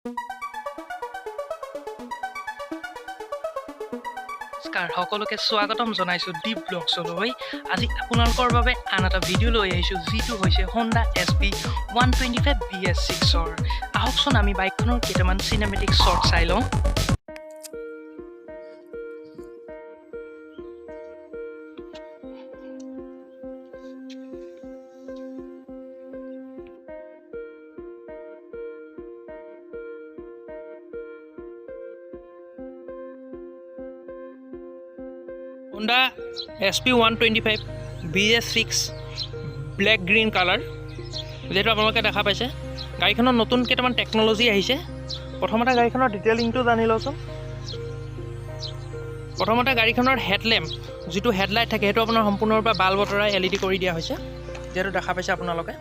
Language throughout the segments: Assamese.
নমস্কাৰ সকলোকে স্বাগতম জনাইছোঁ দীপ ব্লগছলৈ। আজি আপোনালোকৰ বাবে আন এটা ভিডিঅ' লৈ আহিছোঁ, যিটো হৈছে Honda SP 125 BS6ৰ। আহকচোন আমি বাইকখনৰ কেইটামান চিনেমেটিক শ্বট চাই লওঁ। Honda SP 125 BS6 black green colour, যেহেতু আপোনালোকে দেখা পাইছে গাড়ীখনৰ নতুন কেইটামান টেকন'লজি আহিছে। প্ৰথমতে গাড়ীখনৰ ডিটেইলিংটো জানি লওঁচোন। প্ৰথমতে গাড়ীখনৰ হেডলেম্প, যিটো হেডলাইট থাকে, সেইটো আপোনাৰ সম্পূৰ্ণৰূপে বাল্ব আঁতৰাই LED কৰি দিয়া হৈছে, যিহেতু দেখা পাইছে আপোনালোকে।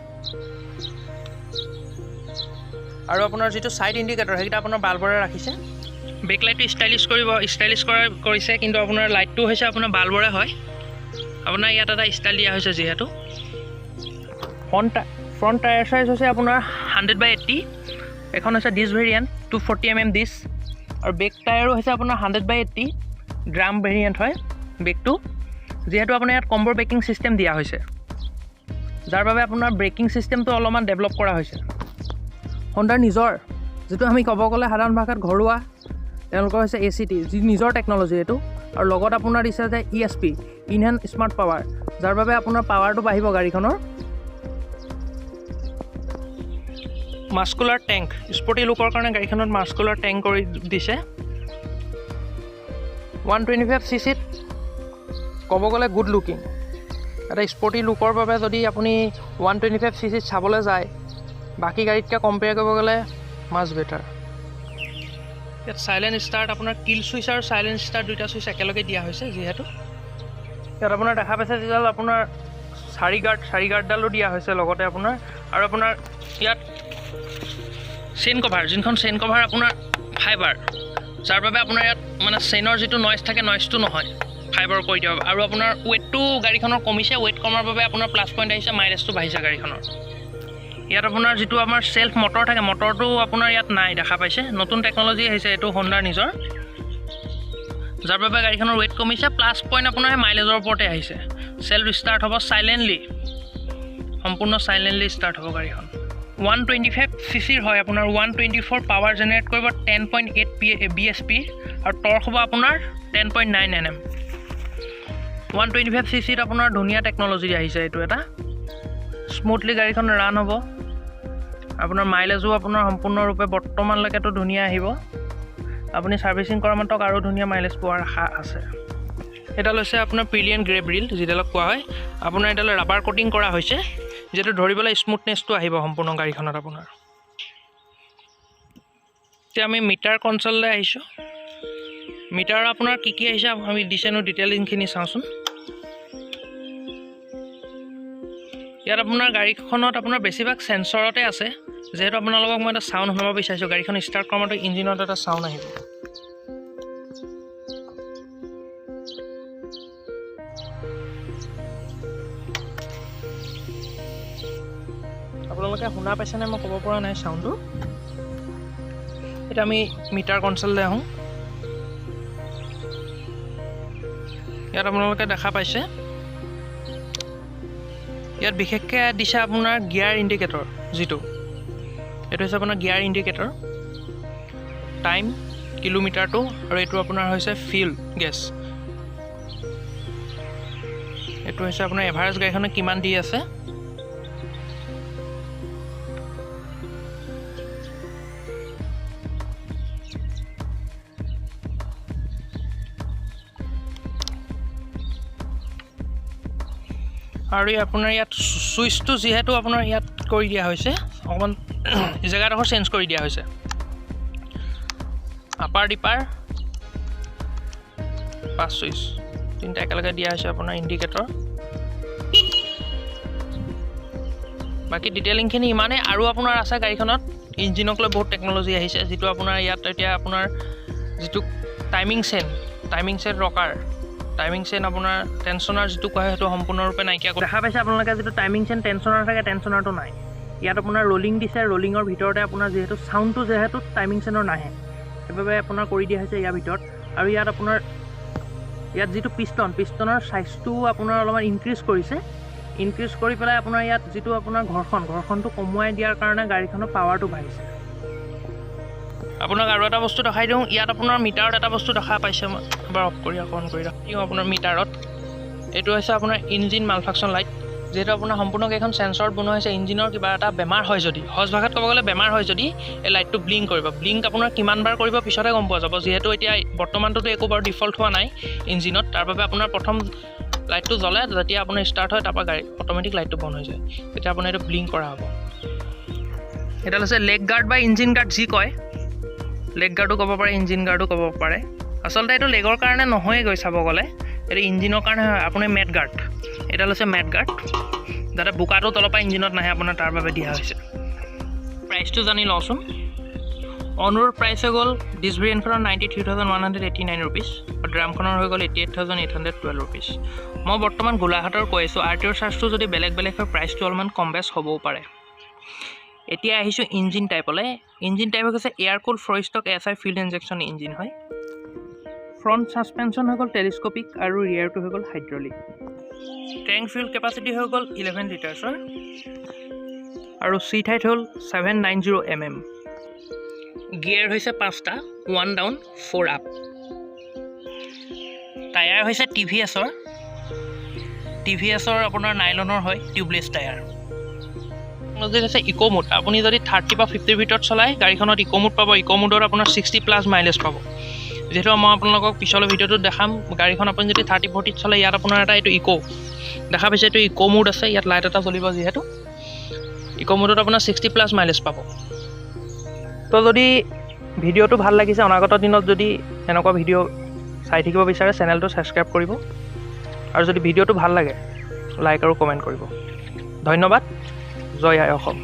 আৰু আপোনাৰ যিটো ছাইড ইণ্ডিকেটৰ, সেইকেইটা আপোনাৰ বাল্বৰে ৰাখিছে। বেক লাইটটো ষ্টাইলিছ কৰিছে, কিন্তু আপোনাৰ লাইটটো হৈছে আপোনাৰ বাল্বৰে হয়। আপোনাৰ ইয়াত এটা ষ্টাইল দিয়া হৈছে যিহেতু। ফ্ৰণ্ট টায়াৰ চাইজ হৈছে আপোনাৰ 100/80, এখন হৈছে ডিছ ভেৰিয়েণ্ট 240 mm ডিছ, আৰু বেক টায়াৰো হৈছে আপোনাৰ 100/80 ড্ৰাম ভেৰিয়েণ্ট হয় বেকটো, যিহেতু আপোনাৰ ইয়াত কম্বো ব্ৰেকিং ছিষ্টেম দিয়া হৈছে, যাৰ বাবে আপোনাৰ ব্ৰেকিং ছিষ্টেমটো অলপমান ডেভেলপ কৰা হৈছে। হণ্ডাৰ নিজৰ, যিটো আমি ক'ব গ'লে সাধাৰণ ভাষাত ঘৰুৱা, তেওঁলোকৰ হৈছে ACT, যি নিজৰ টেকন'লজি এইটো। আৰু লগত আপোনাৰ দিছে যে ESP, ইনহেণ্ড স্মাৰ্ট পাৱাৰ, যাৰ বাবে আপোনাৰ পাৱাৰটো বাঢ়িব গাড়ীখনৰ। মাস্কুলাৰ টেংক, স্পৰ্টি লুকৰ কাৰণে গাড়ীখনত মাস্কুলাৰ টেংক কৰি দিছে। 125cc ক'ব গ'লে গুড লুকিং, এটা স্পৰ্টি লুকৰ বাবে যদি আপুনি 125cc চাবলৈ যায়, বাকী গাড়ীতকৈ কম্পেয়াৰ কৰিব গ'লে মাছ বেটাৰ। ইয়াত চাইলেণ্ট ষ্টাৰ্ট, আপোনাৰ কিল ছুইচ আৰু চাইলেণ্ট ষ্টাৰ্ট দুইটা ছুইচ একেলগে দিয়া হৈছে। যিহেতু ইয়াত আপোনাৰ দেখা পাইছে যিডাল আপোনাৰ চাৰি গাৰ্ডডালো দিয়া হৈছে লগতে আপোনাৰ। আৰু আপোনাৰ ইয়াত চেইন কভাৰ, যোনখন চেইন কভাৰ আপোনাৰ ফাইবাৰ, যাৰ বাবে আপোনাৰ ইয়াত মানে চেইনৰ যিটো নইজ থাকে, নইজটো নহয়, ফাইবাৰ কৰি দিব। আৰু আপোনাৰ ৱেইটটো গাড়ীখনৰ কমিছে, ৱেইট কমাৰ বাবে আপোনাৰ প্লাছ পইণ্ট আহিছে, মাইলেজটো বাঢ়িছে গাড়ীখনৰ। ইয়াত আপোনাৰ যিটো আমাৰ চেল্ফ মটৰ থাকে, মটৰটো আপোনাৰ ইয়াত নাই, দেখা পাইছে। নতুন টেকন'লজি আহিছে এইটো হণ্ডাৰ নিজৰ, যাৰ বাবে গাড়ীখনৰ ৱেইট কমিছে, প্লাছ পইণ্ট আপোনাৰ মাইলেজৰ ওপৰতে আহিছে। চেল্ফ ষ্টাৰ্ট হ'ব চাইলেণ্টলি, সম্পূৰ্ণ চাইলেণ্টলি ষ্টাৰ্ট হ'ব গাড়ীখন। 125cc হয়, আপোনাৰ 124 পাৱাৰ জেনেৰেট কৰিব, 10.8 bhp, আৰু টৰ্ক হ'ব আপোনাৰ 10.9 Nm। 125cc আপোনাৰ ধুনীয়া টেকন'লজি আহিছে এইটো এটা। স্মুথলি গাড়ীখন ৰান হ'ব, আপোনাৰ মাইলেজো আপোনাৰ সম্পূৰ্ণৰূপে বৰ্তমানলৈকেতো ধুনীয়া আহিব। আপুনি ছাৰ্ভিচিং কৰা মাত্ৰক আৰু ধুনীয়া মাইলেজ পোৱাৰ আশা আছে। এডাল হৈছে আপোনাৰ পিলিয়ন গ্ৰে ব্ৰিল, যিডালক কোৱা হয়। আপোনাৰ এডাল ৰাবাৰ কোটিং কৰা হৈছে, যিহেতু ধৰিবলৈ স্মুথনেছটো আহিব সম্পূৰ্ণ গাড়ীখনত আপোনাৰ। এতিয়া আমি মিটাৰ কনচললৈ আহিছোঁ। মিটাৰ আপোনাৰ কি আহিছে আমি দিছেনো ডিটেইলিংখিনি চাওঁচোন। ইয়াত আপোনাৰ গাড়ীখনত আপোনাৰ বেছিভাগ চেঞ্চৰতে আছে, যিহেতু আপোনালোকক মই এটা চাউণ্ড শুনাব বিচাৰিছোঁ। গাড়ীখন ষ্টাৰ্ট কৰা মাত্ৰ ইঞ্জিনত এটা চাউণ্ড আহিব। আপোনালোকে শুনা পাইছেনে মই ক'ব পৰা নাই চাউণ্ডটো। এতিয়া আমি মিটাৰ কনচললৈ আহোঁ। ইয়াত আপোনালোকে দেখা পাইছে, ইয়াত বিশেষকৈ দিছে আপোনাৰ গিয়াৰ ইণ্ডিকেটৰ, যিটো এইটো হৈছে আপোনাৰ গিয়াৰ ইণ্ডিকেটৰ, টাইম, কিলোমিটাৰটো, আৰু এইটো আপোনাৰ হৈছে ফিউল গেছ। এইটো হৈছে আপোনাৰ এভাৰেজ গাড়ীখনে কিমান দি আছে। আৰু আপোনাৰ ইয়াত ছুইচটো যিহেতু আপোনাৰ ইয়াত কৰি দিয়া হৈছে, অকণমান জেগাডোখৰ চেঞ্জ কৰি দিয়া হৈছে। আপাৰ ডিপাৰ 5 ছুইচ, তিনিটা একেলগে দিয়া হৈছে আপোনাৰ ইণ্ডিকেটৰ। বাকী ডিটেইলিংখিনি ইমানেই। আৰু আপোনাৰ আছে গাড়ীখনত ইঞ্জিনক লৈ বহুত টেকন'লজি আহিছে, যিটো আপোনাৰ ইয়াত এতিয়া আপোনাৰ যিটো টাইমিং চেন ৰকাৰ, টাইমিং চেইন আপোনাৰ টেনশ্যনাৰ যিটো কোৱা হয়, সেইটো সম্পূৰ্ণৰূপে নাইকিয়া কৰি দেখা পাইছে আপোনালোকে। যিটো টাইমিং চেইন টেনশ্যনাৰ থাকে, টেনশ্যনাৰটো নাই। ইয়াত আপোনাৰ ৰলিং দিছে, ৰলিঙৰ ভিতৰতে আপোনাৰ যিহেতু চাউণ্ডটো যিহেতু টাইমিং চেনৰ নাহে, সেইবাবে আপোনাৰ কৰি দিয়া হৈছে ইয়াৰ ভিতৰত। আৰু ইয়াত আপোনাৰ ইয়াত যিটো পিষ্টনৰ চাইজটো আপোনাৰ অলপমান ইনক্ৰিজ কৰিছে, ইনক্ৰিজ কৰি পেলাই আপোনাৰ ইয়াত যিটো আপোনাৰ ঘৰ্ষণটো কমুৱাই দিয়াৰ কাৰণে গাড়ীখনৰ পাৱাৰটো বাঢ়িছে। আপোনাক আৰু এটা বস্তু দেখাই দিওঁ, ইয়াত আপোনাৰ মিটাৰত এটা বস্তু দেখা পাইছে, মই এবাৰ অফ কৰি অন কৰি দিওঁ আপোনাৰ মিটাৰত। এইটো হৈছে আপোনাৰ ইঞ্জিন মালফাংচন লাইট। যিহেতু আপোনাৰ সম্পূৰ্ণ কেইখন চেঞ্চৰত বনোৱা হৈছে, ইঞ্জিনৰ কিবা এটা বেমাৰ হয় যদি, সহজ ভাষাত ক'ব গ'লে বেমাৰ হয় যদি, এই লাইটটো ব্লিংক কৰিব। ব্লিংক আপোনাৰ কিমান বাৰ কৰিব পিছতহে গম পোৱা যাব। যিহেতু এতিয়া বৰ্তমানটোতো একো বাৰু ডিফল্ট হোৱা নাই ইঞ্জিনত, তাৰ বাবে আপোনাৰ প্ৰথম লাইটটো জ্বলে, যেতিয়া আপোনাৰ ষ্টাৰ্ট হয় তাৰপৰা গাড়ী অট'মেটিক লাইটটো বন্ধ হৈ যায়, তেতিয়া আপোনাৰ এইটো ব্লিংক কৰা হ'ব। এডাল হৈছে লেগ গাৰ্ড বা ইঞ্জিন গাৰ্ড যি কয়, লেগ গাৰ্ডো ক'ব পাৰে, ইঞ্জিন গাৰ্ডো ক'ব পাৰে। আচলতে এইটো লেগৰ কাৰণে নহয়েগৈ চাব গ'লে, এইটো ইঞ্জিনৰ কাৰণে হয়। আপুনি মেট গাৰ্ড, এডাল হৈছে মেট গাৰ্ড, যাতে বোকাটো তলৰ পৰা ইঞ্জিনত নাহে, আপোনাৰ তাৰ বাবে দিয়া হৈছে। প্ৰাইচটো জানি লওঁচোন। অনুৰ প্ৰাইচ হৈ গ'ল ডিছ ভেৰিয়েণ্টখনৰ 93,189 ৰুপিজ, আৰু ড্ৰামখনৰ হৈ গ'ল 88,812 ৰুপিজ। মই বৰ্তমান গোলাঘাটৰ কৈ আছোঁ, RTO চাৰ্জটো যদি বেলেগ বেলেগ হয় প্ৰাইচটো অলপমান কম বেছ হ'বও পাৰে। এতিয়া আহিছোঁ ইঞ্জিন টাইপলৈ। ইঞ্জিন টাইপ হৈছে air cool four stroke ASI field injection engine হয়। ফ্ৰণ্ট ছাছপেনশ্যন হৈ গ'ল টেলিস্কোপিক আৰু ৰিয়াৰটো হৈ গ'ল হাইড্ৰলিক। টেংক ফিউল কেপাচিটি হৈ গ'ল 11 লিটাৰ্ছৰ, আৰু চিট হাইট হ'ল 790 mm। গিয়াৰ হৈছে 5টা, 1 ডাউন 4 আপ। টায়াৰ হৈছে TVS-ৰ আপোনাৰ নাইলনৰ হয়, টিউবলেছ টায়াৰ। টেকন'লজি হৈছে ইক' মোড। আপুনি যদি 30 বা 50 ভিতৰত চলায় গাড়ীখনত ইক' মোড পাব। ইক' মোডত আপোনাৰ 60+ মাইলেজ পাব। যিহেতু মই আপোনালোকক পিছলৈ ভিডিঅ'টোত দেখাম, গাড়ীখন আপুনি যদি 30-40 চলে, ইয়াত আপোনাৰ এটা এইটো ইক' দেখা পাইছে, এইটো ইক' মোড আছে, ইয়াত লাইট এটা জ্বলিব। যিহেতু ইক' মোডত আপোনাৰ 60+ মাইলেজ পাব। তো যদি ভিডিঅ'টো ভাল লাগিছে, অনাগত দিনত যদি এনেকুৱা ভিডিঅ' চাই থাকিব বিচাৰে, চেনেলটো ছাবস্ক্ৰাইব কৰিব, আৰু যদি ভিডিঅ'টো ভাল লাগে লাইক আৰু কমেণ্ট কৰিব। ধন্যবাদ। জয় আই অসম।